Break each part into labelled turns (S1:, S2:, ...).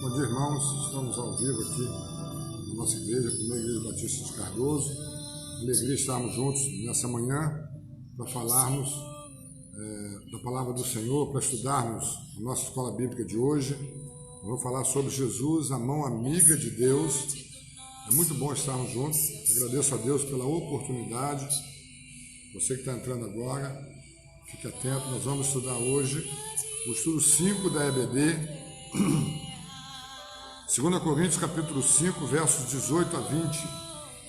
S1: Bom dia, irmãos. Estamos ao vivo aqui na nossa igreja, a primeira igreja batista de Cardoso. Alegria estarmos juntos nessa manhã para falarmos da palavra do Senhor, para estudarmos a nossa escola bíblica de hoje. Vamos falar sobre Jesus, a mão amiga de Deus. É muito bom estarmos juntos. Agradeço a Deus pela oportunidade. Você que está entrando agora, fique atento. Nós vamos estudar hoje o estudo 5 da EBD. 2 Coríntios capítulo 5, versos 18 a 20.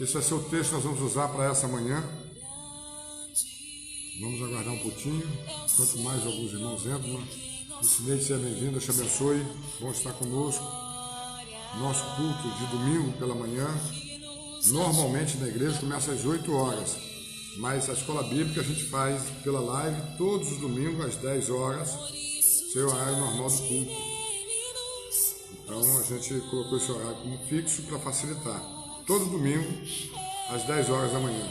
S1: Esse vai ser o texto que nós vamos usar para essa manhã. Vamos aguardar um pouquinho. Quanto mais alguns irmãos entram, o Sinete, seja bem-vindo, Deus te abençoe. Bom estar conosco. Nosso culto de domingo pela manhã, normalmente na igreja, começa às 8 horas. Mas a escola bíblica a gente faz pela live todos os domingos às 10 horas, seu horário normal do culto. Então a gente colocou esse horário como fixo para facilitar. Todo domingo, às 10 horas da manhã.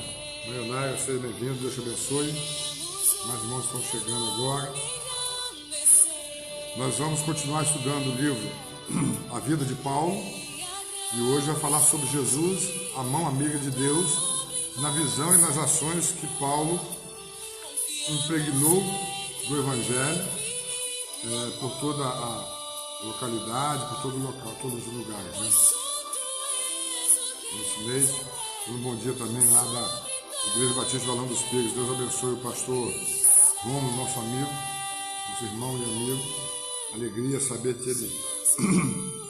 S1: Leonário, seja bem-vindo, Deus te abençoe. Mais irmãos estão chegando agora. Nós vamos continuar estudando o livro A Vida de Paulo. E hoje vai falar sobre Jesus, a mão amiga de Deus, na visão e nas ações que Paulo impregnou do Evangelho por toda a localidade, por todo local, todos os lugares, né? Nesse mês, um bom dia também lá da Igreja Batista Valão dos Pegos. Deus abençoe o pastor Romulo, nosso amigo, nosso irmão e amigo. Alegria saber que ele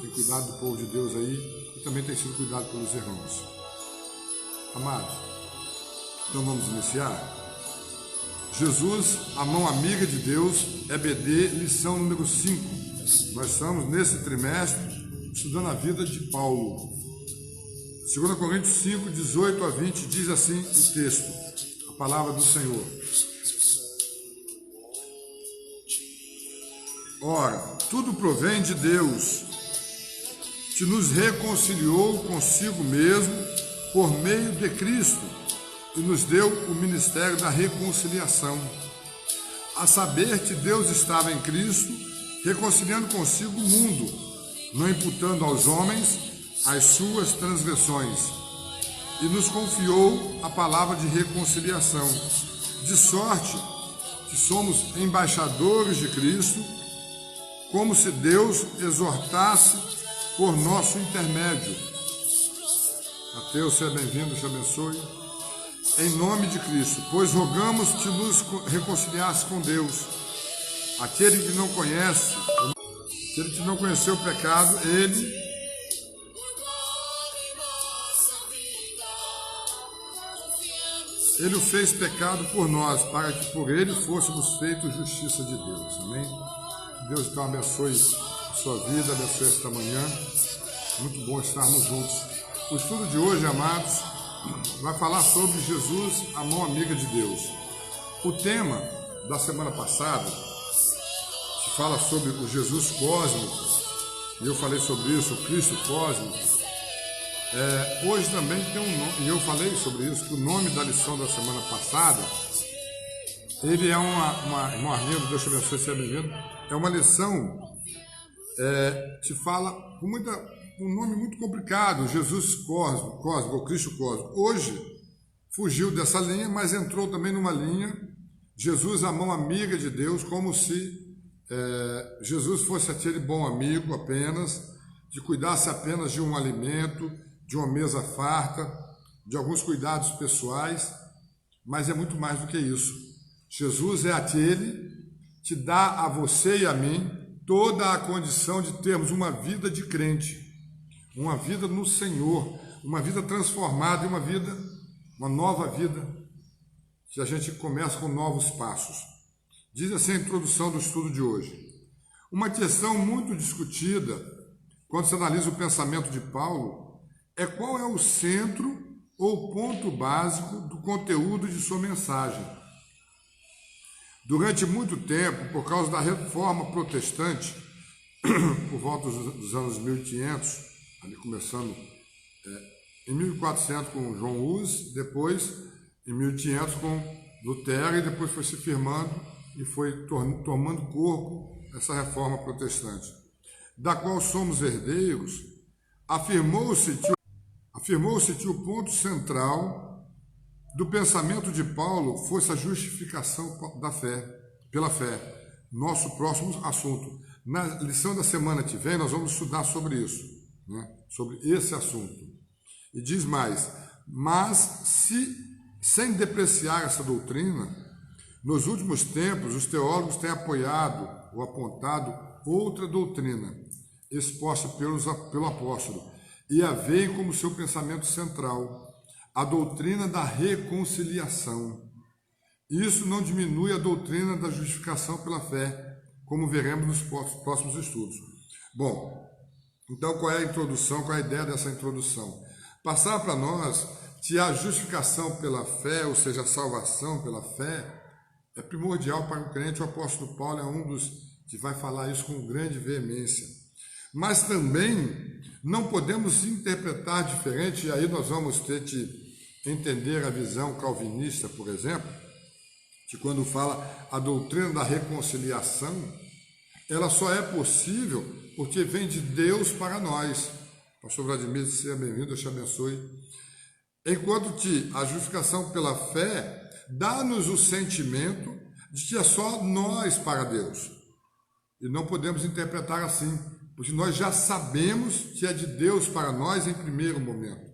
S1: tem cuidado do povo de Deus aí e também tem sido cuidado pelos irmãos. Amados, então vamos iniciar. Jesus, a mão amiga de Deus, EBD, lição número 5. Nós estamos nesse trimestre estudando a vida de Paulo. 2 Coríntios 5, 18 a 20, diz assim o texto, a palavra do Senhor. Ora, tudo provém de Deus, que nos reconciliou consigo mesmo por meio de Cristo e nos deu o ministério da reconciliação. A saber que Deus estava em Cristo, reconciliando consigo o mundo, não imputando aos homens as suas transgressões, e nos confiou a palavra de reconciliação, de sorte que somos embaixadores de Cristo, como se Deus exortasse por nosso intermédio. Mateus, seja bem-vindo, te abençoe. Em nome de Cristo, pois rogamos que nos reconciliasse com Deus. Aquele que não conhece, aquele que não conheceu o pecado, ele o fez pecado por nós, para que por ele fôssemos feitos justiça de Deus. Amém? Deus então abençoe a sua vida, abençoe esta manhã. Muito bom estarmos juntos. O estudo de hoje, amados, vai falar sobre Jesus, a mão amiga de Deus. O tema da semana passada fala sobre o Jesus cósmico, e eu falei sobre isso, o Cristo cósmico. Hoje também tem um nome, e eu falei sobre isso, que o nome da lição da semana passada, ele é irmão Arlindo, Deus te abençoe, seja bem-vindo, é uma lição que fala com um nome muito complicado, Jesus cósmico, ou Cristo cósmico. Hoje fugiu dessa linha, mas entrou também numa linha, Jesus, a mão amiga de Deus, como se Jesus fosse aquele bom amigo apenas, que cuidasse apenas de um alimento, de uma mesa farta, de alguns cuidados pessoais, mas é muito mais do que isso. Jesus é aquele que dá a você e a mim toda a condição de termos uma vida de crente, uma vida no Senhor, uma vida transformada, uma nova vida, que a gente começa com novos passos. Diz assim a introdução do estudo de hoje. Uma questão muito discutida, quando se analisa o pensamento de Paulo, é qual é o centro ou ponto básico do conteúdo de sua mensagem. Durante muito tempo, por causa da reforma protestante, por volta dos anos 1500, ali começando em 1400 com João Hus, depois em 1500 com Lutero, e depois foi se firmando e foi tomando corpo essa reforma protestante. da qual somos herdeiros, afirmou-se que o ponto central do pensamento de Paulo fosse a justificação da fé, pela fé. Nosso próximo assunto. Na lição da semana que vem, nós vamos estudar sobre isso, né? Sobre esse assunto. E diz mais, mas sem depreciar essa doutrina, nos últimos tempos, os teólogos têm apoiado ou apontado outra doutrina, exposta pelo apóstolo, e a veem como seu pensamento central, a doutrina da reconciliação. Isso não diminui a doutrina da justificação pela fé, como veremos nos próximos estudos. Bom, então qual é a introdução, qual é a ideia dessa introdução? Passar para nós que a justificação pela fé, ou seja, a salvação pela fé, é primordial para o crente. O apóstolo Paulo é um dos que vai falar isso com grande veemência. Mas também não podemos interpretar diferente, e aí nós vamos ter que entender a visão calvinista, por exemplo, que quando fala a doutrina da reconciliação, ela só é possível porque vem de Deus para nós. Pastor Vladimir, seja bem-vindo, Deus te abençoe. Enquanto que a justificação pela fé dá-nos o sentimento de que é só nós para Deus. E não podemos interpretar assim, porque nós já sabemos que é de Deus para nós em primeiro momento.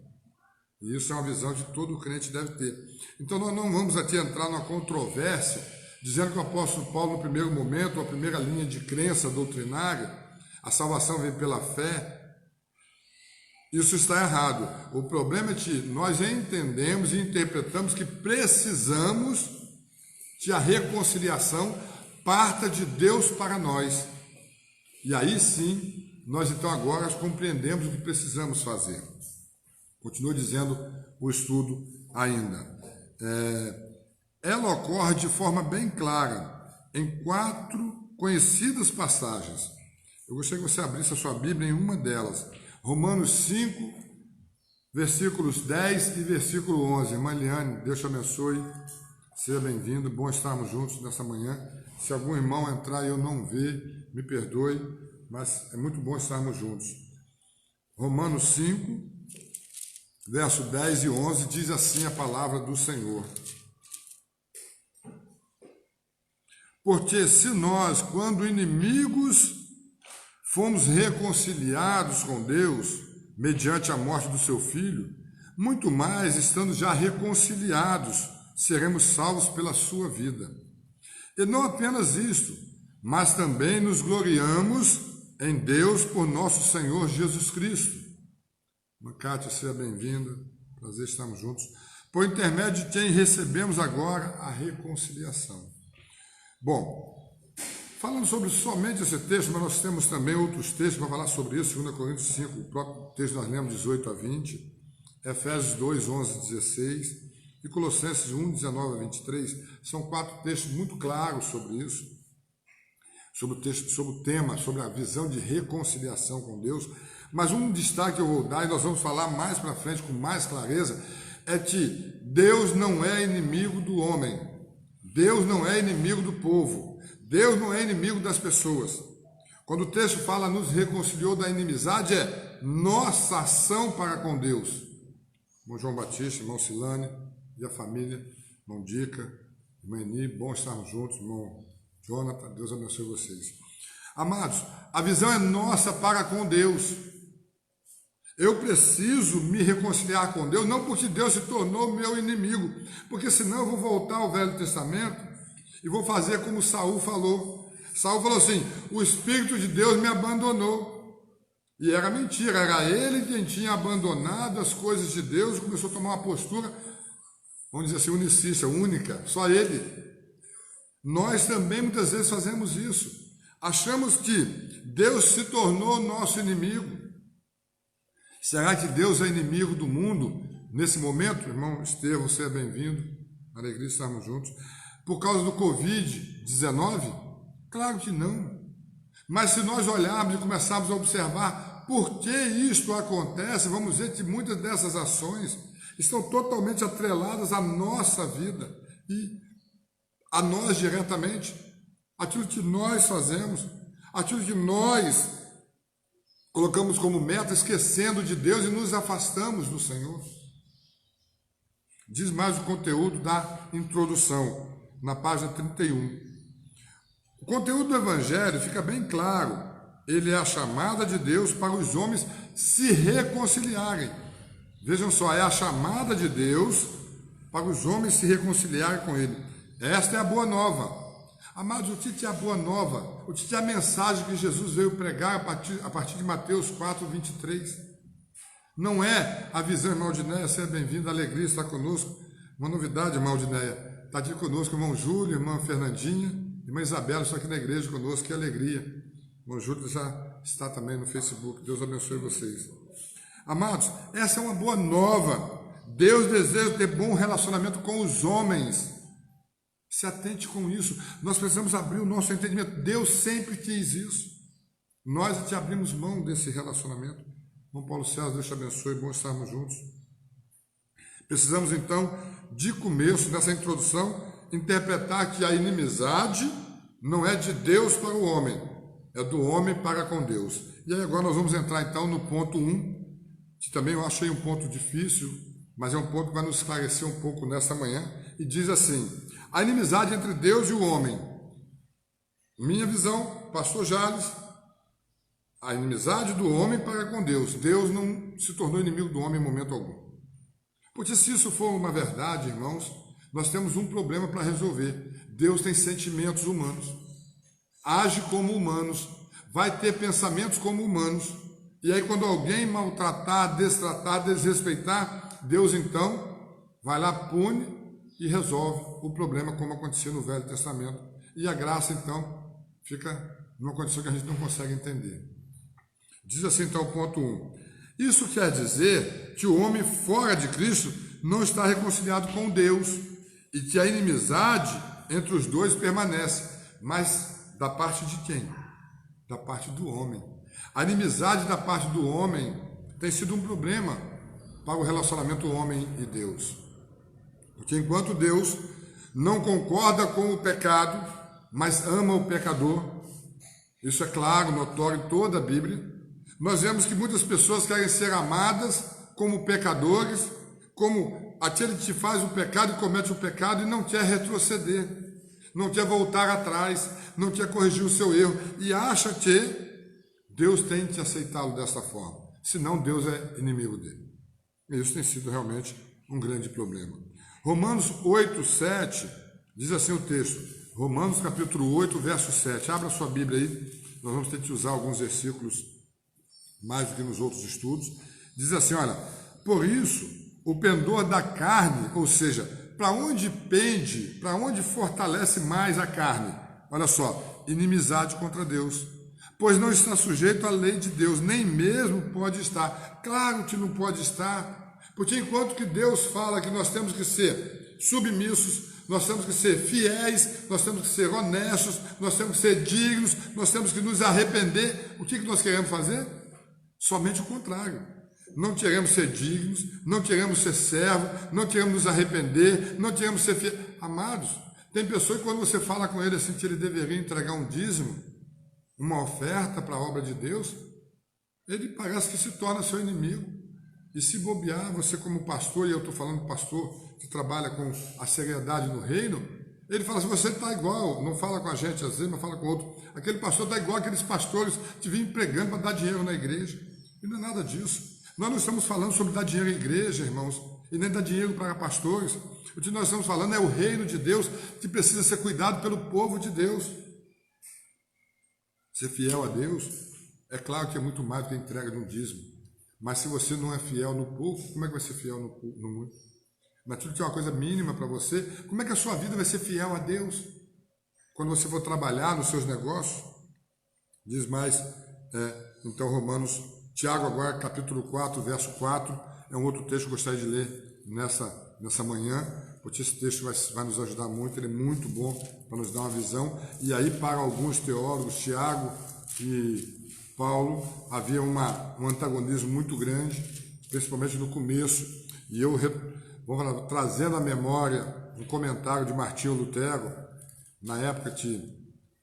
S1: E isso é uma visão que todo crente deve ter. Então nós não vamos aqui entrar numa controvérsia, dizendo que o apóstolo Paulo, no primeiro momento, a primeira linha de crença doutrinária, a salvação vem pela fé. Isso está errado. O problema é que nós entendemos e interpretamos que precisamos que a reconciliação parta de Deus para nós. E aí sim, nós então agora compreendemos o que precisamos fazer. Continua dizendo o estudo ainda. Ela ocorre de forma bem clara em 4 conhecidas passagens. Eu gostaria que você abrisse a sua Bíblia em uma delas. Romanos 5, versículos 10 e versículo 11. Irmã Eliane, Deus te abençoe. Seja bem-vindo. Bom estarmos juntos nessa manhã. Se algum irmão entrar e eu não ver, me perdoe, mas é muito bom estarmos juntos. Romanos 5, verso 10 e 11, diz assim a palavra do Senhor. Porque se nós, quando inimigos, fomos reconciliados com Deus, mediante a morte do seu Filho, muito mais, estando já reconciliados, seremos salvos pela sua vida. E não apenas isso, mas também nos gloriamos em Deus por nosso Senhor Jesus Cristo. Cátia, seja bem-vinda, prazer estarmos juntos. Por intermédio de quem recebemos agora a reconciliação. Bom, falando sobre somente esse texto, mas nós temos também outros textos para falar sobre isso, 2 Coríntios 5, o próprio texto nós lemos 18 a 20, Efésios 2, 11 a 16 e Colossenses 1, 19 a 23, são 4 textos muito claros sobre isso, sobre o tema, sobre a visão de reconciliação com Deus. Mas um destaque que eu vou dar, e nós vamos falar mais para frente com mais clareza, é que Deus não é inimigo do homem, Deus não é inimigo do povo, Deus não é inimigo das pessoas. Quando o texto fala nos reconciliou da inimizade, é nossa ação para com Deus. Irmão João Batista, irmão Silane e a família, irmão Dica, irmã Eni, bom estarmos juntos, irmão Jonathan, Deus abençoe vocês. Amados, a visão é nossa para com Deus. Eu preciso me reconciliar com Deus, não porque Deus se tornou meu inimigo, porque senão eu vou voltar ao Velho Testamento e vou fazer como Saul falou. Saul falou assim, o Espírito de Deus me abandonou. E era mentira, era ele quem tinha abandonado as coisas de Deus e começou a tomar uma postura, vamos dizer assim, unicista, única, só ele. Nós também muitas vezes fazemos isso. Achamos que Deus se tornou nosso inimigo. Será que Deus é inimigo do mundo nesse momento? Irmão Estevão, você é bem-vindo, alegria de estarmos juntos. Por causa do Covid-19? Claro que não. Mas se nós olharmos e começarmos a observar por que isto acontece, vamos ver que muitas dessas ações estão totalmente atreladas à nossa vida e a nós diretamente. Aquilo que nós fazemos, aquilo que nós colocamos como meta, esquecendo de Deus e nos afastamos do Senhor. Diz mais o conteúdo da introdução, na página 31. O conteúdo do Evangelho fica bem claro. Ele é a chamada de Deus para os homens se reconciliarem. Vejam só, é a chamada de Deus para os homens se reconciliarem com Ele. Esta é a boa nova. Amados, o título é a boa nova. O título é a mensagem que Jesus veio pregar a partir de Mateus 4, 23. Não é a visão, irmã Aldineia, seja bem-vinda, a alegria está conosco. Uma novidade, irmã Aldineia. Está aqui conosco o irmão Júlio, irmã Fernandinha, irmã Isabela, estão aqui na igreja conosco, que alegria. O irmão Júlio já está também no Facebook. Deus abençoe vocês. Amados, essa é uma boa nova. Deus deseja ter bom relacionamento com os homens. Se atente com isso. Nós precisamos abrir o nosso entendimento. Deus sempre quis isso. Nós te abrimos mão desse relacionamento. Bom, Paulo César, Deus te abençoe, bom estarmos juntos. Precisamos então, de começo, nessa introdução, interpretar que a inimizade não é de Deus para o homem, é do homem para com Deus. E aí agora nós vamos entrar então no ponto 1, que também eu achei um ponto difícil, mas é um ponto que vai nos esclarecer um pouco nesta manhã, e diz assim: a inimizade entre Deus e o homem. Minha visão, pastor Jales, a inimizade do homem para com Deus. Deus não se tornou inimigo do homem em momento algum. Porque se isso for uma verdade, irmãos, nós temos um problema para resolver. Deus tem sentimentos humanos, age como humanos, vai ter pensamentos como humanos. E aí quando alguém maltratar, destratar, desrespeitar, Deus então vai lá, pune e resolve o problema, como acontecia no Velho Testamento. E a graça então fica numa condição que a gente não consegue entender. Diz assim então o ponto 1. Isso quer dizer que o homem fora de Cristo não está reconciliado com Deus e que a inimizade entre os dois permanece. Mas da parte de quem? Da parte do homem. A inimizade da parte do homem tem sido um problema para o relacionamento homem e Deus. Porque enquanto Deus não concorda com o pecado, mas ama o pecador, isso é claro, notório em toda a Bíblia, nós vemos que muitas pessoas querem ser amadas como pecadores, como aquele que faz o pecado e comete o pecado e não quer retroceder, não quer voltar atrás, não quer corrigir o seu erro e acha que Deus tem que aceitá-lo dessa forma, senão Deus é inimigo dele. E isso tem sido realmente um grande problema. Romanos 8, 7, diz assim o texto, Romanos capítulo 8, verso 7, abra sua Bíblia aí, nós vamos ter que usar alguns versículos mais do que nos outros estudos, diz assim, olha, por isso, o pendor da carne, ou seja, para onde pende, para onde fortalece mais a carne? Olha só, inimizade contra Deus, pois não está sujeito à lei de Deus, nem mesmo pode estar. Claro que não pode estar, porque enquanto que Deus fala que nós temos que ser submissos, nós temos que ser fiéis, nós temos que ser honestos, nós temos que ser dignos, nós temos que nos arrepender, o que nós queremos fazer? Somente o contrário. Não queremos ser dignos, não queremos ser servos, não queremos nos arrepender, não queremos ser fiéis. Amados, tem pessoas que quando você fala com ele assim que ele deveria entregar um dízimo, uma oferta para a obra de Deus, ele parece que se torna seu inimigo. E se bobear, você como pastor, e eu estou falando pastor que trabalha com a seriedade no reino, ele fala assim, você está igual, não fala com a gente às vezes, não fala com outro. Aquele pastor está igual aqueles pastores que vinham pregando para dar dinheiro na igreja. E não é nada disso. Nós não estamos falando sobre dar dinheiro à igreja, irmãos, e nem dar dinheiro para pastores. O que nós estamos falando é o reino de Deus que precisa ser cuidado pelo povo de Deus. Ser fiel a Deus, é claro que é muito mais do que a entrega de um dízimo. Mas se você não é fiel no pouco, como é que vai ser fiel no muito? Naquilo que é uma coisa mínima para você, como é que a sua vida vai ser fiel a Deus? Quando você for trabalhar nos seus negócios, diz mais, então Tiago agora, capítulo 4, verso 4, é um outro texto que eu gostaria de ler nessa manhã, porque esse texto vai nos ajudar muito, ele é muito bom para nos dar uma visão. E aí, para alguns teólogos, Tiago e Paulo, havia um antagonismo muito grande, principalmente no começo, e eu vou falar, trazendo à memória um comentário de Martinho Lutero, na época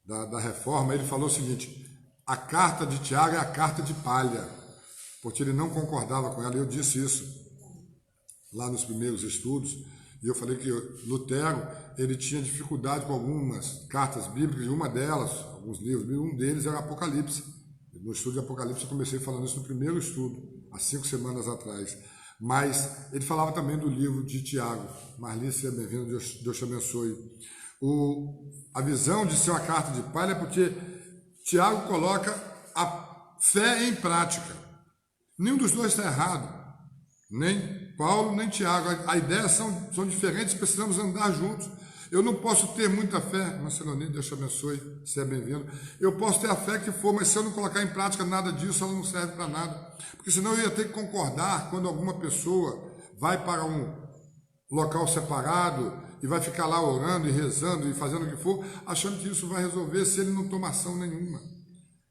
S1: da Reforma, ele falou o seguinte, a carta de Tiago é a carta de palha, porque ele não concordava com ela, e eu disse isso lá nos primeiros estudos, e eu falei que Lutero, ele tinha dificuldade com algumas cartas bíblicas, e uma delas, alguns livros, um deles era Apocalipse. No estudo de Apocalipse eu comecei falando isso no primeiro estudo, há 5 semanas atrás. Mas ele falava também do livro de Tiago. Marli, seja bem-vindo, Deus te abençoe. A visão de ser uma carta de palha é porque Tiago coloca a fé em prática. Nenhum dos dois está errado. Nem Paulo, nem Tiago. A ideia são diferentes, precisamos andar juntos. Eu não posso ter muita fé, Marcelonino, Deus te abençoe, seja bem-vindo. Eu posso ter a fé que for, mas se eu não colocar em prática nada disso, ela não serve para nada. Porque senão eu ia ter que concordar quando alguma pessoa vai para um local separado e vai ficar lá orando e rezando e fazendo o que for, achando que isso vai resolver se ele não tomar ação nenhuma.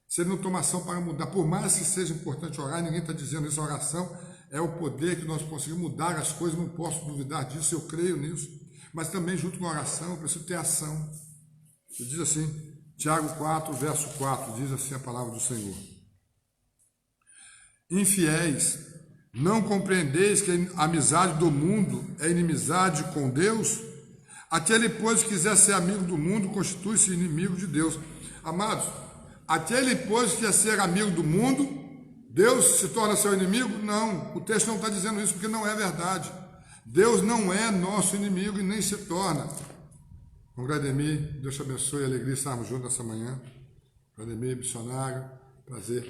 S1: Se ele não tomar ação para mudar, por mais que seja importante orar, ninguém está dizendo isso, a oração é o poder que nós conseguimos mudar as coisas, não posso duvidar disso, eu creio nisso. Mas também junto com a oração, eu preciso ter ação. Ele diz assim, Tiago 4, verso 4, diz assim a palavra do Senhor. Infiéis, não compreendeis que a amizade do mundo é inimizade com Deus? Aquele, pois, que quiser ser amigo do mundo, constitui-se inimigo de Deus. Amados, aquele, pois, que quer ser amigo do mundo, Deus se torna seu inimigo? Não, o texto não está dizendo isso porque não é verdade. Deus não é nosso inimigo e nem se torna. Congrademir, Deus te abençoe, alegria estarmos juntos nessa manhã. Congrademir, missionário, prazer.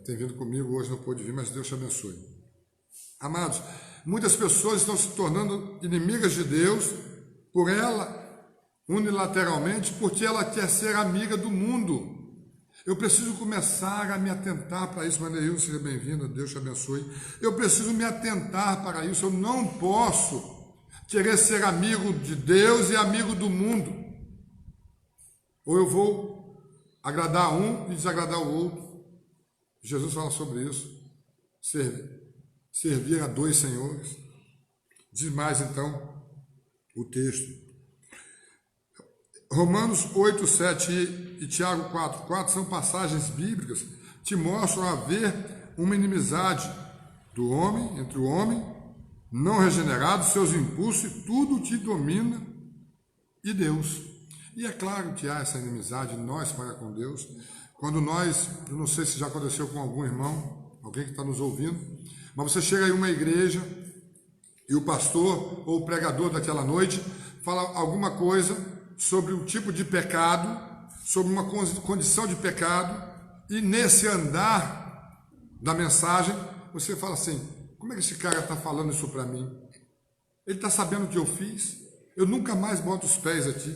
S1: Tem vindo comigo, hoje não pôde vir, mas Deus te abençoe. Amados, muitas pessoas estão se tornando inimigas de Deus por ela, unilateralmente, porque ela quer ser amiga do mundo. Eu preciso começar a me atentar para isso, Maneil, seja bem-vindo, Deus te abençoe. Eu preciso me atentar para isso, eu não posso querer ser amigo de Deus e amigo do mundo. Ou eu vou agradar um e desagradar o outro. Jesus fala sobre isso, servir a 2 senhores. Diz mais então o texto. Romanos 8, 7 e Tiago 4, 4 são passagens bíblicas que mostram haver uma inimizade do homem, entre o homem, não regenerado, seus impulsos e tudo que domina, e Deus. E é claro que há essa inimizade, nós para com Deus, quando nós, eu não sei se já aconteceu com algum irmão, alguém que está nos ouvindo, mas você chega em uma igreja e o pastor ou o pregador daquela noite fala alguma coisa sobre um tipo de pecado, sobre uma condição de pecado, e nesse andar da mensagem, você fala assim, como é que esse cara está falando isso para mim? Ele está sabendo o que eu fiz? Eu nunca mais boto os pés aqui.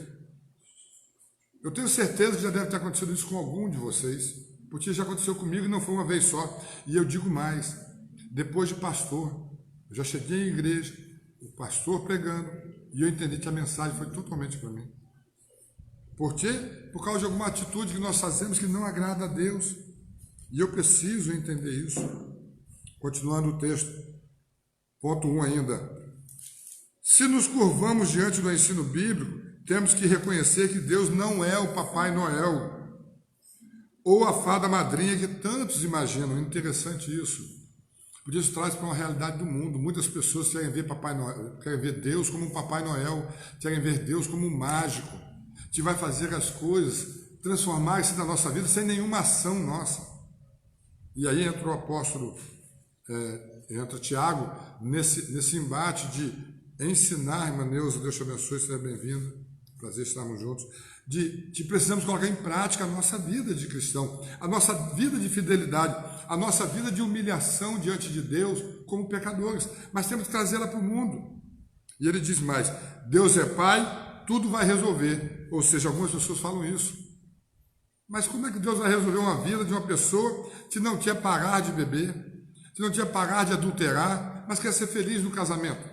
S1: Eu tenho certeza que já deve ter acontecido isso com algum de vocês, porque já aconteceu comigo e não foi uma vez só. E eu digo mais, depois de pastor, eu já cheguei em igreja, o pastor pregando, e eu entendi que a mensagem foi totalmente para mim. Por quê? Por causa de alguma atitude que nós fazemos que não agrada a Deus. E eu preciso entender isso. Continuando o texto. Ponto 1 ainda. Se nos curvamos diante do ensino bíblico, temos que reconhecer que Deus não é o Papai Noel ou a fada madrinha que tantos imaginam. Interessante isso. Porque isso traz para uma realidade do mundo. Muitas pessoas querem ver Papai Noel, querem ver Deus como um Papai Noel, querem ver Deus como um mágico, que vai fazer as coisas, transformar-se na nossa vida sem nenhuma ação nossa. E aí entra o apóstolo, entra Tiago, nesse embate de ensinar, irmã Neuza, Deus te abençoe, seja bem-vinda, prazer estarmos juntos, de precisamos colocar em prática a nossa vida de cristão, a nossa vida de fidelidade, a nossa vida de humilhação diante de Deus como pecadores, mas temos que trazê-la para o mundo. E ele diz mais, Deus é Pai, tudo vai resolver. Ou seja, algumas pessoas falam isso. Mas como é que Deus vai resolver uma vida de uma pessoa que não quer parar de beber, que não quer parar de adulterar, mas quer ser feliz no casamento?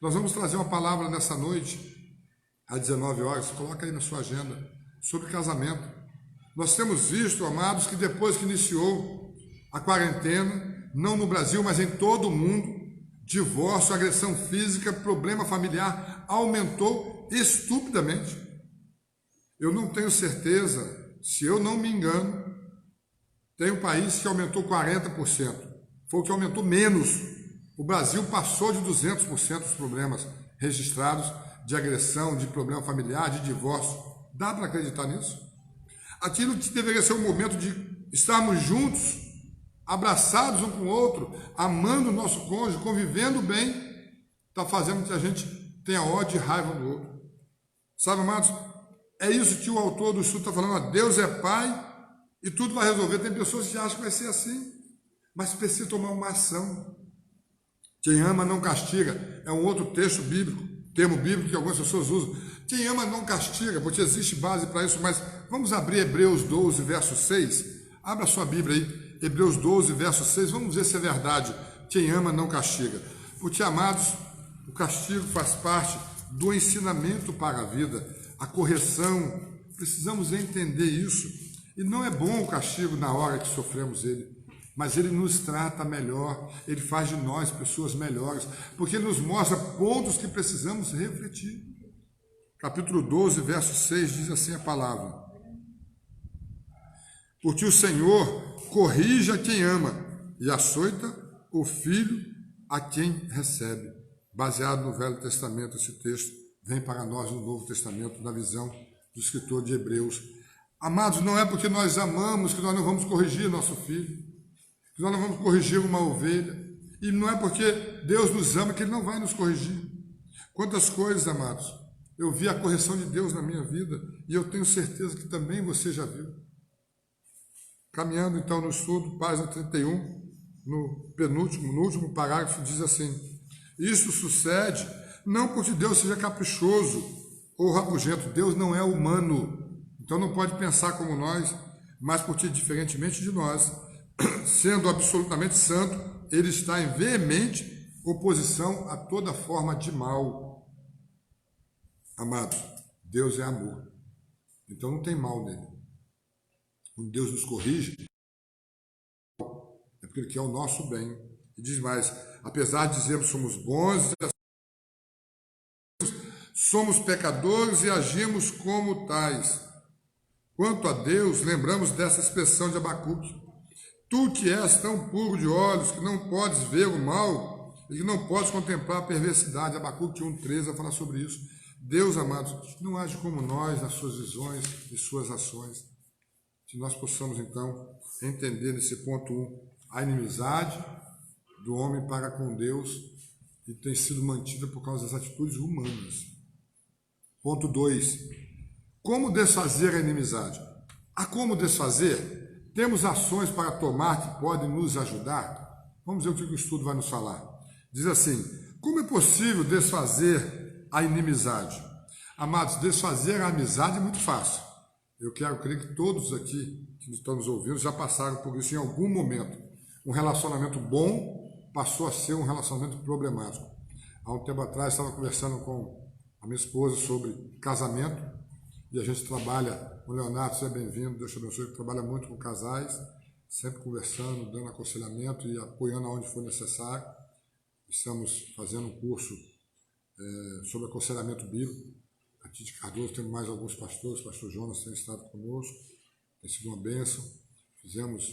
S1: Nós vamos trazer uma palavra nessa noite, às 19 horas, coloca aí na sua agenda, sobre casamento. Nós temos visto, amados, que depois que iniciou a quarentena, não no Brasil, mas em todo o mundo, divórcio, agressão física, problema familiar aumentou estupidamente. Eu não tenho certeza, se eu não me engano, Tem um país que aumentou 40%. Foi o que aumentou menos. O Brasil passou de 200% os problemas registrados de agressão, de problema familiar, de divórcio. Dá para acreditar nisso? Aquilo que deveria ser um momento de estarmos juntos, abraçados um com o outro, amando o nosso cônjuge, convivendo bem, está fazendo que a gente tenha ódio e raiva do outro. Sabe, amados? É isso que o autor do estudo está falando. Ó, Deus é Pai e tudo vai resolver. Tem pessoas que acham que vai ser assim, mas precisa tomar uma ação. Quem ama não castiga. É um outro texto bíblico, termo bíblico que algumas pessoas usam. Quem ama não castiga, porque existe base para isso, mas vamos abrir Hebreus 12, verso 6. Abra a sua Bíblia aí, Hebreus 12, verso 6. Vamos ver se é verdade. Quem ama não castiga. Porque, amados, o castigo faz parte do ensinamento para a vida, a correção. Precisamos entender isso. E não é bom o castigo na hora que sofremos ele, mas ele nos trata melhor, ele faz de nós pessoas melhores, porque ele nos mostra pontos que precisamos refletir. Capítulo 12, verso 6 diz assim a palavra: porque o Senhor corrige a quem ama e açoita o filho a quem recebe. Baseado no Velho Testamento, esse texto vem para nós no Novo Testamento, na visão do escritor de Hebreus. Amados, não é porque nós amamos que nós não vamos corrigir nosso filho, que nós não vamos corrigir uma ovelha, e não é porque Deus nos ama que Ele não vai nos corrigir. Quantas coisas, amados, eu vi a correção de Deus na minha vida, e eu tenho certeza que também você já viu. Caminhando então no estudo, página 31, no último parágrafo, diz assim: isso sucede não porque Deus seja caprichoso ou rabugento. Deus não é humano, então não pode pensar como nós, mas porque, diferentemente de nós, sendo absolutamente santo, ele está em veemente oposição a toda forma de mal. Amados, Deus é amor, então não tem mal nele. Quando Deus nos corrige, é porque Ele quer o nosso bem. E diz mais: apesar de dizermos que somos bons, somos pecadores e agimos como tais. Quanto a Deus, lembramos dessa expressão de Abacuque: tu que és tão puro de olhos que não podes ver o mal e que não podes contemplar a perversidade. Abacuque 1,13 vai falar sobre isso. Deus, amados, não age como nós nas suas visões e suas ações. Que nós possamos, então, entender nesse ponto 1 a inimizade do homem para com Deus, que tem sido mantida por causa das atitudes humanas. Ponto 2. Como desfazer a inimizade? A como desfazer? Temos ações para tomar que podem nos ajudar? Vamos ver o que o estudo vai nos falar. Diz assim: como é possível desfazer a inimizade? Amados, desfazer a amizade é muito fácil. Eu quero crer que todos aqui que estão nos ouvindo já passaram por isso em algum momento. Um relacionamento bom passou a ser um relacionamento problemático. Há um tempo atrás estava conversando com a minha esposa sobre casamento, e a gente trabalha, o Leonardo, seja bem-vindo, Deus te abençoe, que trabalha muito com casais, sempre conversando, dando aconselhamento e apoiando aonde for necessário. Estamos fazendo um curso sobre aconselhamento bíblico. Aqui de Cardoso temos mais alguns pastores, o pastor Jonas tem estado conosco, tem sido uma bênção. Fizemos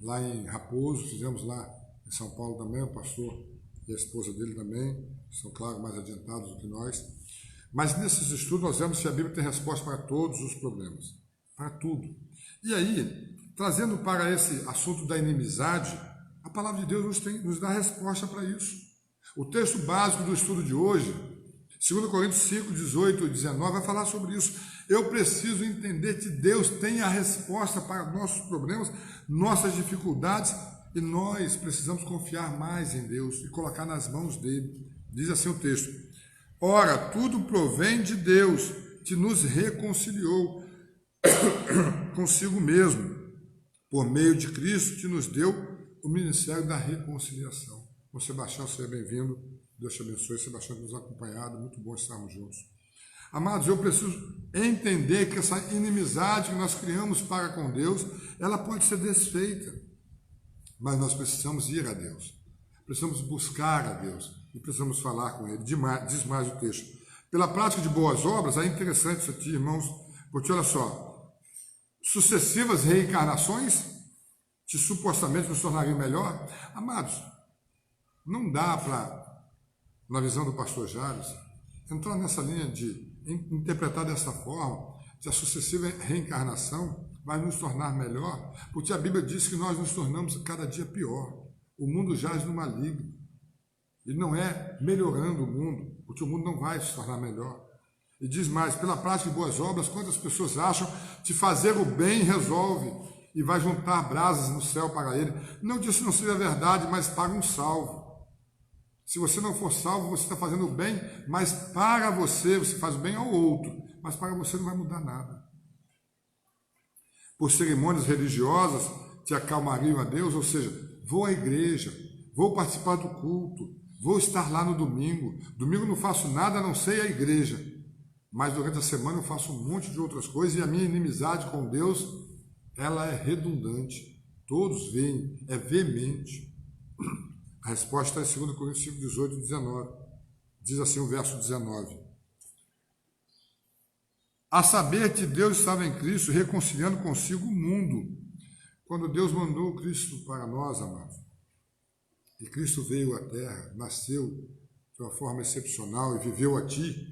S1: lá em Raposo, fizemos lá em São Paulo também, o pastor e a esposa dele também, são, claro, mais adiantados do que nós. Mas nesses estudos nós vemos que a Bíblia tem resposta para todos os problemas, para tudo. E aí, trazendo para esse assunto da inimizade, a palavra de Deus nos dá resposta para isso. O texto básico do estudo de hoje, 2 Coríntios 5, 18 e 19, vai falar sobre isso. Eu preciso entender que Deus tem a resposta para nossos problemas, nossas dificuldades, e nós precisamos confiar mais em Deus e colocar nas mãos dele. Diz assim o texto: ora, tudo provém de Deus, que nos reconciliou consigo mesmo, por meio de Cristo, que nos deu o ministério da reconciliação. Bom, Sebastião, seja bem-vindo. Deus te abençoe. Sebastião nos acompanhado. Muito bom estarmos juntos. Amados, eu preciso entender que essa inimizade que nós criamos para com Deus, ela pode ser desfeita. Mas nós precisamos ir a Deus. Precisamos buscar a Deus. E precisamos falar com Ele. Diz mais o texto: pela prática de boas obras. É interessante isso aqui, irmãos, porque olha só, sucessivas reencarnações que supostamente nos tornariam melhor. Amados, não dá para, na visão do pastor Jales, entrar nessa linha de interpretar dessa forma, que a sucessiva reencarnação vai nos tornar melhor, porque a Bíblia diz que nós nos tornamos cada dia pior. O mundo jaz no maligno. E não é melhorando o mundo, porque o mundo não vai se tornar melhor. E diz mais, pela prática de boas obras, quantas pessoas acham que fazer o bem resolve e vai juntar brasas no céu para ele. Não que isso não seja verdade, mas para um salvo. Se você não for salvo, você está fazendo o bem, mas para você, você faz o bem ao outro, mas para você não vai mudar nada. Por cerimônias religiosas que acalmariam a Deus, ou seja, vou à igreja, vou participar do culto, vou estar lá no domingo. Domingo não faço nada a não ser a igreja, mas durante a semana eu faço um monte de outras coisas e a minha inimizade com Deus, ela é redundante. Todos veem, é veemente. A resposta está em 2 Coríntios 5, 18 e 19. Diz assim o verso 19. A saber que Deus estava em Cristo reconciliando consigo o mundo. Quando Deus mandou Cristo para nós, amados, e Cristo veio à terra, nasceu de uma forma excepcional e viveu aqui,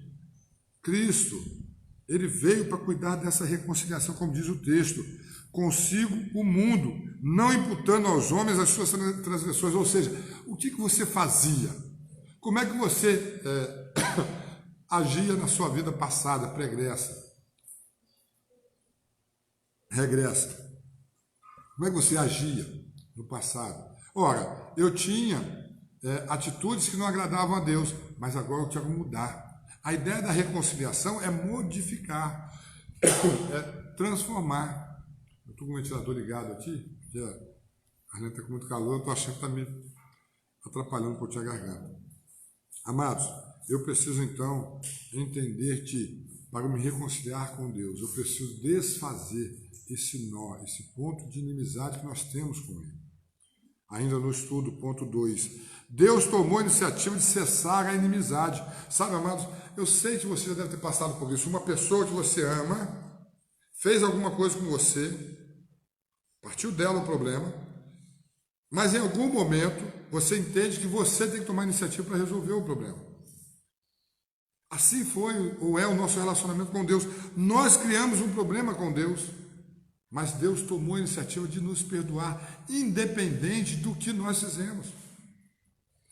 S1: Cristo, ele veio para cuidar dessa reconciliação, como diz o texto, consigo o mundo, não imputando aos homens as suas transgressões. Ou seja, o que você fazia? Como é que você agia na sua vida passada, pregressa, regressa? Como é que você agia no passado? Ora, eu tinha atitudes que não agradavam a Deus, mas agora eu quero mudar. A ideia da reconciliação é modificar, é transformar. Eu estou com o ventilador ligado aqui, porque a gente está com muito calor, eu estou achando que está me atrapalhando um pouquinho a garganta. Amados, eu preciso então entender que, para me reconciliar com Deus, eu preciso desfazer esse nó, esse ponto de inimizade que nós temos com Ele. Ainda no estudo, ponto 2. Deus tomou a iniciativa de cessar a inimizade. Sabe, amados, eu sei que você já deve ter passado por isso. Uma pessoa que você ama fez alguma coisa com você, partiu dela o problema, mas em algum momento você entende que você tem que tomar iniciativa para resolver o problema. Assim foi ou é o nosso relacionamento com Deus. Nós criamos um problema com Deus, mas Deus tomou a iniciativa de nos perdoar, independente do que nós fizemos.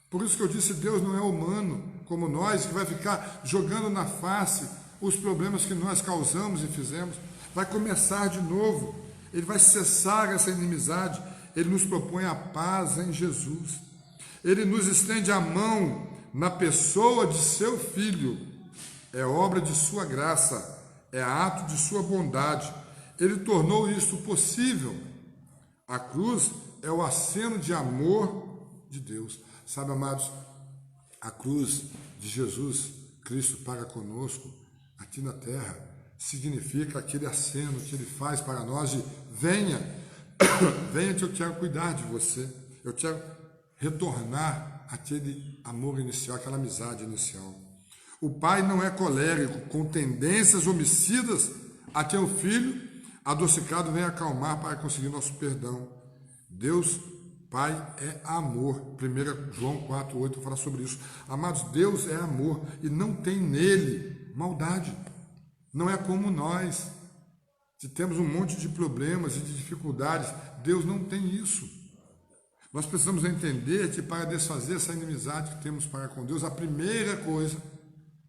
S1: Por isso que eu disse, Deus não é humano como nós, que vai ficar jogando na face os problemas que nós causamos e fizemos. Vai começar de novo, Ele vai cessar essa inimizade, Ele nos propõe a paz em Jesus. Ele nos estende a mão na pessoa de seu Filho. É obra de sua graça, é ato de sua bondade. Ele tornou isso possível. A cruz é o aceno de amor de Deus. Sabe, amados, a cruz de Jesus Cristo para conosco aqui na terra significa aquele aceno que Ele faz para nós de venha, venha que eu quero cuidar de você, eu quero retornar aquele amor inicial, aquela amizade inicial. O Pai não é colérico, com tendências homicidas, a quem o Filho adocicado vem acalmar para conseguir nosso perdão. Deus, Pai, é amor. 1 João 4,8 fala sobre isso. Amados, Deus é amor e não tem nele maldade. Não é como nós, que temos um monte de problemas e de dificuldades. Deus não tem isso. Nós precisamos entender que para desfazer essa inimizade que temos para com Deus, a primeira coisa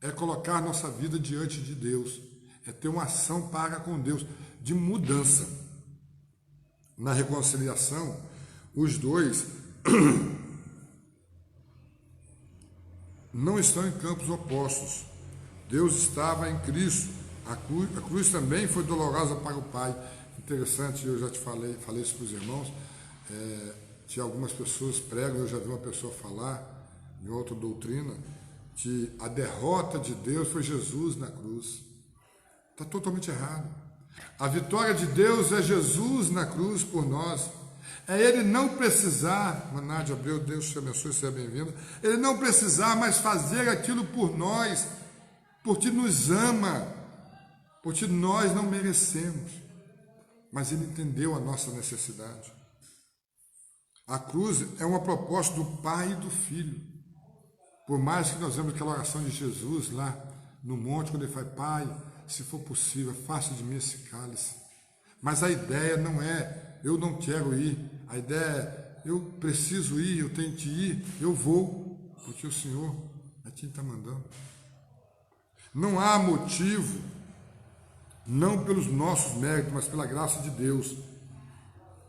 S1: é colocar nossa vida diante de Deus. É ter uma ação para com Deus, de mudança. Na reconciliação, os dois não estão em campos opostos. Deus estava em Cristo. A cruz também foi dolorosa para o Pai. Interessante, eu já te falei isso para os irmãos, que algumas pessoas pregam, eu já vi uma pessoa falar em outra doutrina, que a derrota de Deus foi Jesus na cruz. Está totalmente errado. A vitória de Deus é Jesus na cruz por nós. É Ele não precisar, Nádia Abreu, Deus te abençoe, seja bem-vinda. Ele não precisar mais fazer aquilo por nós, porque nos ama, porque nós não merecemos. Mas Ele entendeu a nossa necessidade. A cruz é uma proposta do Pai e do Filho. Por mais que nós vemos aquela oração de Jesus lá no monte, quando ele fala, Pai, se for possível, afasta de mim esse cálice. Mas a ideia não é, eu não quero ir. A ideia é, eu preciso ir, eu tenho que ir, eu vou, porque o Senhor é quem está mandando. Não há motivo, não pelos nossos méritos, mas pela graça de Deus.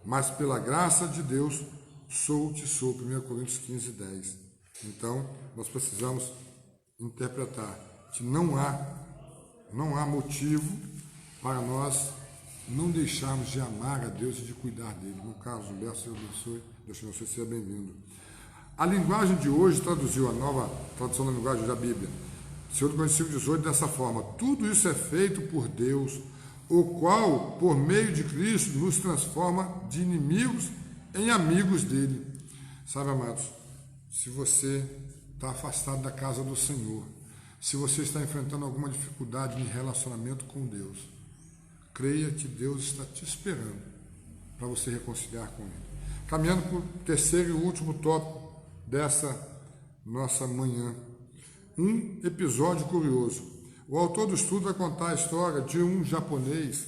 S1: Mas pela graça de Deus, sou o que sou. 1 Coríntios 15, 10. Então, nós precisamos interpretar que não há motivo para nós não deixarmos de amar a Deus e de cuidar dele. Meu caro Humberto, Deus abençoe. Deus te abençoe, seja bem-vindo. A linguagem de hoje traduziu a nova tradução da linguagem da Bíblia. 2 Coríntios 18, dessa forma: tudo isso é feito por Deus, o qual, por meio de Cristo, nos transforma de inimigos em amigos dele. Sabe, amados, se você está afastado da casa do Senhor, se você está enfrentando alguma dificuldade em relacionamento com Deus, creia que Deus está te esperando para você reconciliar com Ele. Caminhando para o terceiro e último tópico dessa nossa manhã. Um episódio curioso. O autor do estudo vai contar a história de um japonês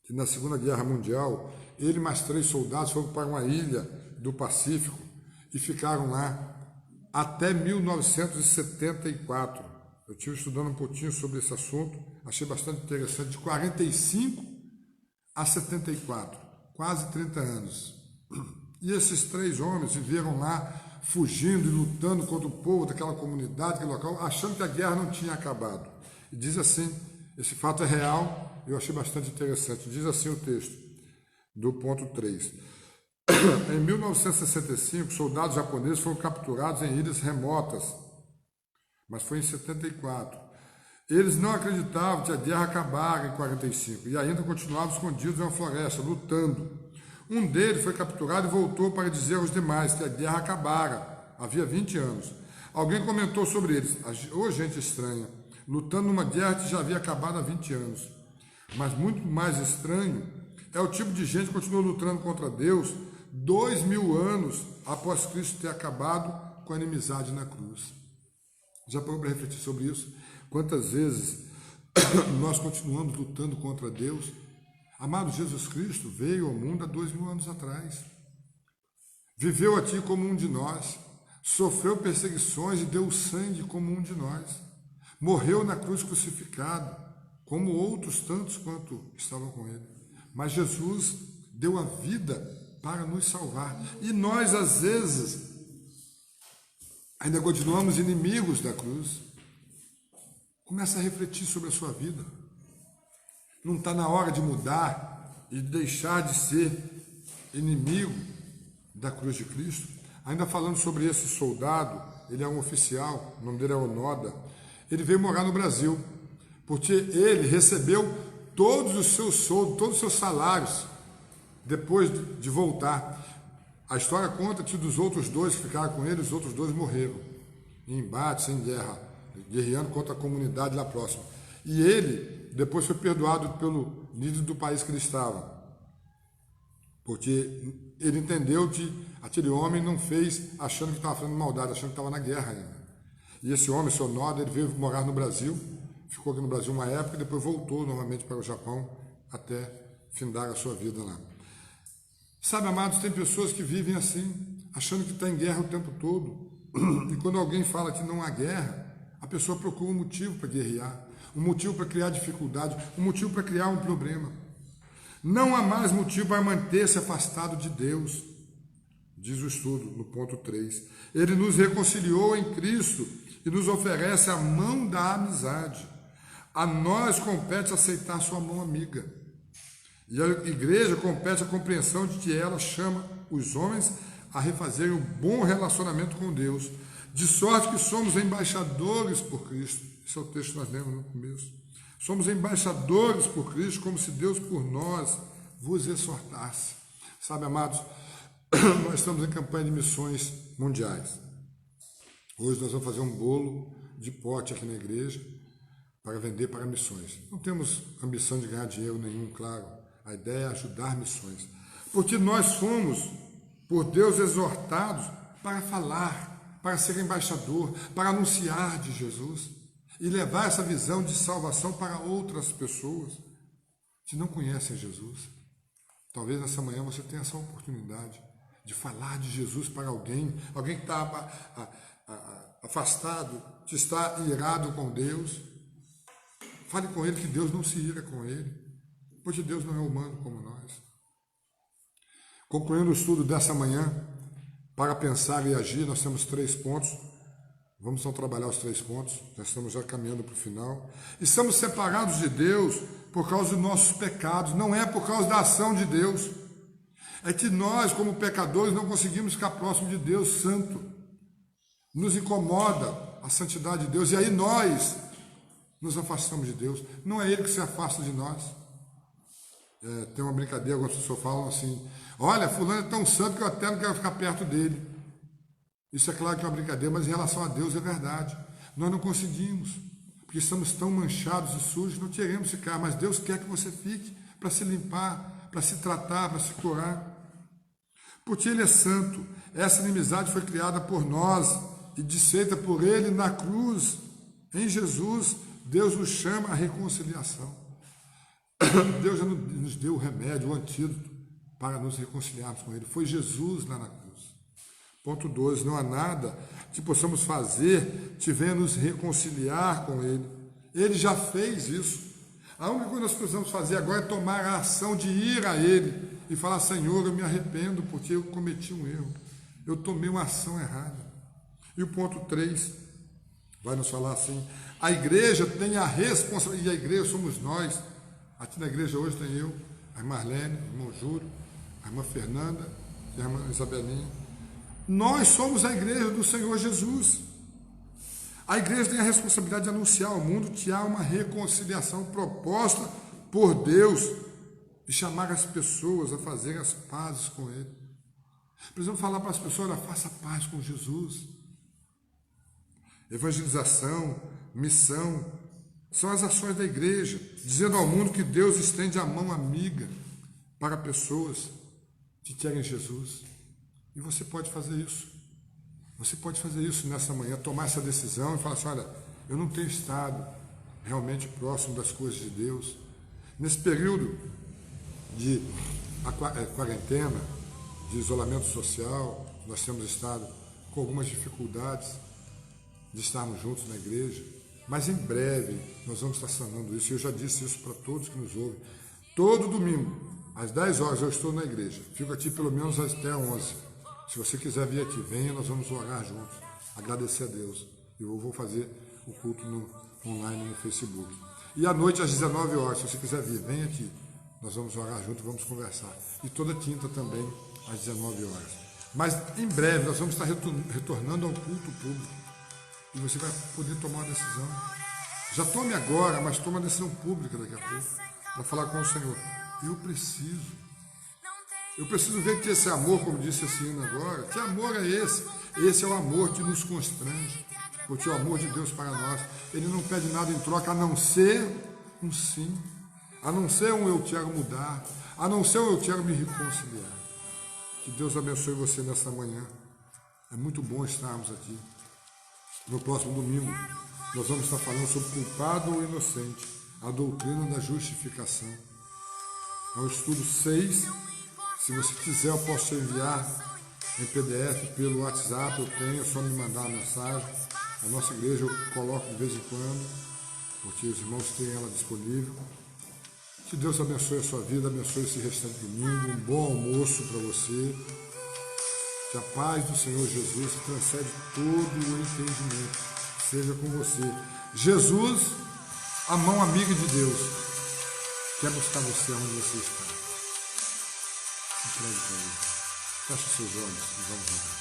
S1: que na Segunda Guerra Mundial, ele mais 3 soldados foram para uma ilha do Pacífico e ficaram lá até 1974. Eu estive estudando um pouquinho sobre esse assunto, achei bastante interessante, de 45 a 74, quase 30 anos. E esses 3 homens viveram lá, fugindo e lutando contra o povo daquela comunidade, daquele local, achando que a guerra não tinha acabado. E diz assim, esse fato é real, eu achei bastante interessante. Diz assim o texto, do ponto 3. Em 1965, soldados japoneses foram capturados em ilhas remotas, mas foi em 74. Eles não acreditavam que a guerra acabara em 45 e ainda continuavam escondidos em uma floresta, lutando. Um deles foi capturado e voltou para dizer aos demais que a guerra acabara, havia 20 anos. Alguém comentou sobre eles, ô gente estranha, lutando numa guerra que já havia acabado há 20 anos. Mas muito mais estranho é o tipo de gente que continua lutando contra Deus 2000 anos após Cristo ter acabado com a inimizade na cruz. Já parou para refletir sobre isso? Quantas vezes nós continuamos lutando contra Deus? Amado, Jesus Cristo veio ao mundo há 2000 anos atrás. Viveu aqui como um de nós, sofreu perseguições e deu sangue como um de nós. Morreu na cruz crucificado, como outros tantos quanto estavam com ele. Mas Jesus deu a vida para nos salvar. E nós, às vezes, ainda continuamos inimigos da cruz. Começa a refletir sobre a sua vida. Não está na hora de mudar e de deixar de ser inimigo da cruz de Cristo? Ainda falando sobre esse soldado, ele é um oficial, o nome dele é Onoda. Ele veio morar no Brasil, porque ele recebeu todos os seus soldos, todos os seus salários, depois de voltar. A história conta que dos outros 2 que ficaram com ele, os outros 2 morreram, em embates, em guerra, guerreando contra a comunidade lá próxima. E ele, depois foi perdoado pelo líder do país que ele estava, porque ele entendeu que aquele homem não fez achando que estava fazendo maldade, achando que estava na guerra ainda. E esse homem, seu Noda, ele veio morar no Brasil, ficou aqui no Brasil uma época e depois voltou novamente para o Japão até findar a sua vida lá. Sabe, amados, tem pessoas que vivem assim, achando que está em guerra o tempo todo. E quando alguém fala que não há guerra, a pessoa procura um motivo para guerrear, um motivo para criar dificuldade, um motivo para criar um problema. Não há mais motivo para manter-se afastado de Deus, diz o estudo no ponto 3. Ele nos reconciliou em Cristo e nos oferece a mão da amizade. A nós compete aceitar sua mão amiga. E a igreja compete a compreensão de que ela chama os homens a refazerem um bom relacionamento com Deus, de sorte que somos embaixadores por Cristo. Esse é o texto que nós lemos no começo. Somos embaixadores por Cristo, como se Deus por nós vos exortasse. Sabe, amados, nós estamos em campanha de missões mundiais. Hoje nós vamos fazer um bolo de pote aqui na igreja para vender para missões. Não temos ambição de ganhar dinheiro nenhum, claro. A ideia é ajudar missões. Porque nós fomos por Deus exortados para falar, para ser embaixador, para anunciar de Jesus e levar essa visão de salvação para outras pessoas que não conhecem Jesus. Talvez nessa manhã você tenha essa oportunidade de falar de Jesus para alguém que está afastado, que está irado com Deus. Fale com ele que Deus não se ira com ele, porque Deus não é humano como nós. Concluindo o estudo dessa manhã, para pensar e agir, nós temos 3 pontos. Vamos então trabalhar os 3 pontos, já estamos já caminhando para o final. Estamos separados de Deus por causa dos nossos pecados, não é por causa da ação de Deus. É que nós, como pecadores, não conseguimos ficar próximo de Deus santo. Nos incomoda a santidade de Deus, e aí nós nos afastamos de Deus. Não é Ele que se afasta de nós. Tem uma brincadeira, algumas pessoas falam assim, olha, fulano é tão santo que eu até não quero ficar perto dele. Isso é claro que é uma brincadeira, mas em relação a Deus é verdade. Nós não conseguimos, porque estamos tão manchados e sujos, não queremos ficar, mas Deus quer que você fique para se limpar, para se tratar, para se curar. Porque Ele é santo. Essa inimizade foi criada por nós e desfeita por Ele na cruz. Em Jesus, Deus nos chama à reconciliação. Deus já nos deu o remédio, o antídoto para nos reconciliarmos com Ele. Foi Jesus lá na cruz. Ponto 12, não há nada que possamos fazer que venha nos reconciliar com Ele. Ele já fez isso. A única coisa que nós precisamos fazer agora é tomar a ação de ir a Ele e falar, Senhor, eu me arrependo porque eu cometi um erro. Eu tomei uma ação errada. E o ponto 3 vai nos falar assim, a igreja tem a responsabilidade, e a igreja somos nós. Aqui na igreja hoje tem eu, a irmã Marlene, o irmão Júlio, a irmã Fernanda e a irmã Isabelinha. Nós somos a igreja do Senhor Jesus. A igreja tem a responsabilidade de anunciar ao mundo que há uma reconciliação proposta por Deus e chamar as pessoas a fazerem as pazes com Ele. Precisamos falar para as pessoas, olha, faça paz com Jesus. Evangelização, missão, são as ações da igreja, dizendo ao mundo que Deus estende a mão amiga para pessoas que querem Jesus. E você pode fazer isso. Você pode fazer isso nessa manhã, tomar essa decisão e falar assim, olha, eu não tenho estado realmente próximo das coisas de Deus. Nesse período de quarentena, de isolamento social, nós temos estado com algumas dificuldades de estarmos juntos na igreja, mas em breve nós vamos estar sanando isso. Eu já disse isso para todos que nos ouvem. Todo domingo, às 10 horas, eu estou na igreja. Fico aqui pelo menos até 11. Se você quiser vir aqui, venha, nós vamos orar juntos, agradecer a Deus. Eu vou fazer o culto online no Facebook. E à noite, às 19 horas, se você quiser vir, vem aqui. Nós vamos orar juntos, vamos conversar. E toda quinta também, às 19 horas. Mas em breve, nós vamos estar retornando ao culto público. E você vai poder tomar uma decisão. Já tome agora, mas tome uma decisão pública daqui a pouco. Para falar com o Senhor. Eu preciso ver que esse amor, como disse esse hino agora, que amor é esse? Esse é o amor que nos constrange, porque o amor de Deus para nós, Ele não pede nada em troca, a não ser um sim, a não ser um eu quero mudar, a não ser um eu quero me reconciliar. Que Deus abençoe você nessa manhã. É muito bom estarmos aqui. No próximo domingo, nós vamos estar falando sobre culpado ou inocente, a doutrina da justificação. É o estudo 6. Se você quiser, eu posso te enviar em PDF pelo WhatsApp, eu tenho, é só me mandar uma mensagem. A nossa igreja eu coloco de vez em quando, porque os irmãos têm ela disponível. Que Deus abençoe a sua vida, abençoe esse restante domingo, um bom almoço para você. Que a paz do Senhor Jesus, que transcende todo o entendimento, seja com você. Jesus, a mão amiga de Deus, quer buscar você onde você está. Entregue para Ele. Feche seus olhos e vamos orar.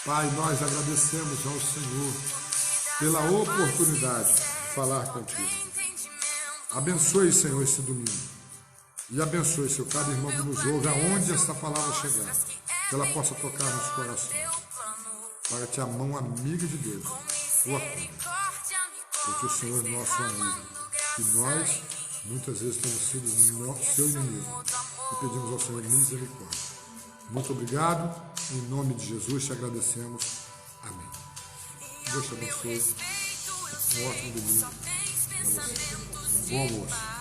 S1: Pai, nós agradecemos ao Senhor pela oportunidade de falar contigo. Abençoe, Senhor, esse domingo. E abençoe, Senhor, cada irmão que nos ouve, aonde essa palavra chegar, que ela possa tocar nos corações, para que a mão amiga de Deus o acolha. Porque o Senhor é nosso amigo. E nós, muitas vezes, temos sido seu inimigo. E pedimos ao Senhor misericórdia. Muito obrigado. Em nome de Jesus te agradecemos. Amém. Deus te abençoe. Um ótimo domingo para você. Um bom almoço.